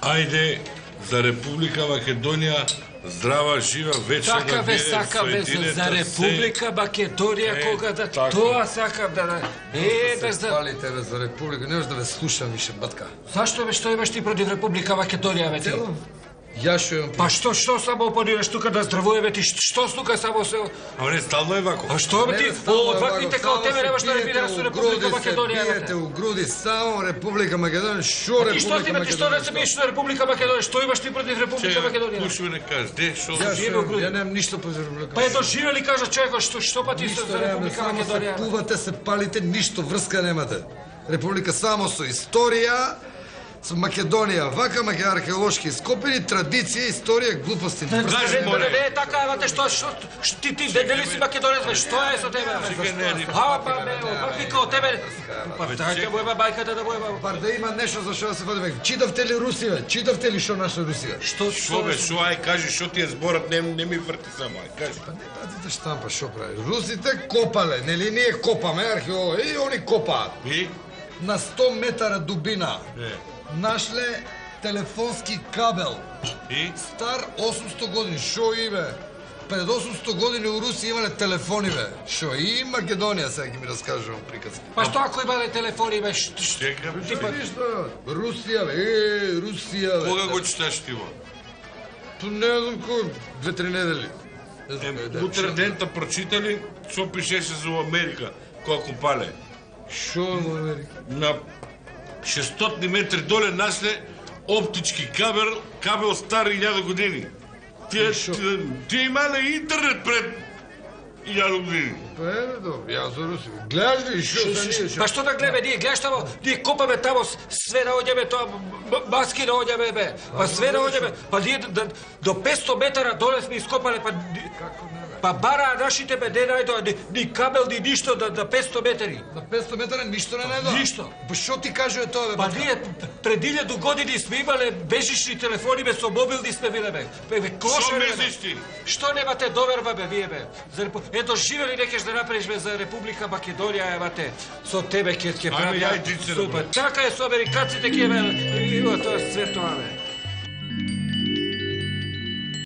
Ајде за Република Македонија, здрава, жива, вечна да биде, Сакаве за Република Македонија, кога да тоа сакам да... да се палите бе за Република, не можеш да ве слушам више, батка. Зашто бе, што имаш ти против Република Македонија, бе ти? Ја шо имам... Па што само опонираш тука да здравуе, бе ти? Што тука само се... Ама не, стално е вако. А што бе ти? Од ваквите као тебе немаш да репира со Република Македонија, бе? Биете у груди само Република Македонија, шо Република Македонија? Што ти бе, ти што не се биеш на Република Македонија? Што имаш ти против Република Македонија? Пуши не кажеш, де, шо... Ја немам ништо против Република Македонија. Па ето живе ли кажа човекот, што па ти за Република Македонија? Само се кувате, се палите, ништо врска немате. Република само со историја, со Македонија, вака археолошки ископени, традиција, историја, глупости. Кажи, море. Не, така, евате, што ти дели си македонец, бе, што е со тебе, бе? А, па, бе, вакви као тебе... Па, така боеба бајката да боеба. Бар да има нешто за што да се води век. Читавте ли Русија, бе? Читавте ли што наша Русија? Шо бе, шо, ај, кажи, шо ти е зборот, не ми врти само, ај, кажи. Па не пратите штампа, шо прави? Русите копале, нели ние копаме, археолози, и они копаат. И? На 100 метара дубина. Нашле телефонски кабел. И? Стар 800 години. Шо и бе? Пред 800 години у Русија имале телефони, бе. Шо и Македонија, сега ќе ми раскажувам приказки. Па што ако имале телефони, бе? Чека, бе, Па ништо. Русија, бе. Русија, бе. кога го читаш ти во? Не знам кој, 2-3 недели. Утре дента прочитали, што пишеше за Америка, кога копале. Шо во Америка? На 600 метри доле нашле оптички кабел стар 1000 години. Тие имале интернет пред 1000 години. Па ето, јас за Русија. Гледаш ли шо? Па што да гледаме, ние гледаш тамо, ние копаме тамо, све наоѓаме тоа, маски наоѓаме, бе. Па све наоѓаме, па ние до 500 метара доле сме ископале, па... Па бара нашите бе, не најдоа ни кабел, ни ништо на 500 метри. На 500 метра ништо не најдоа? Ништо. Па шо ти кажува тоа, бе? Па ние пред 1000 години сме имале бежични телефони, бе, со мобилни сме биле, бе. Шо мислиш ти? Што немате доверба, бе, вие, бе? Ето, живели некеш да направиш, бе, за Република Македонија, емате. Со тебе ќе правя. Ајде, јај, ти се Така е со американците ќе, бе, има тоа све тоа, бе.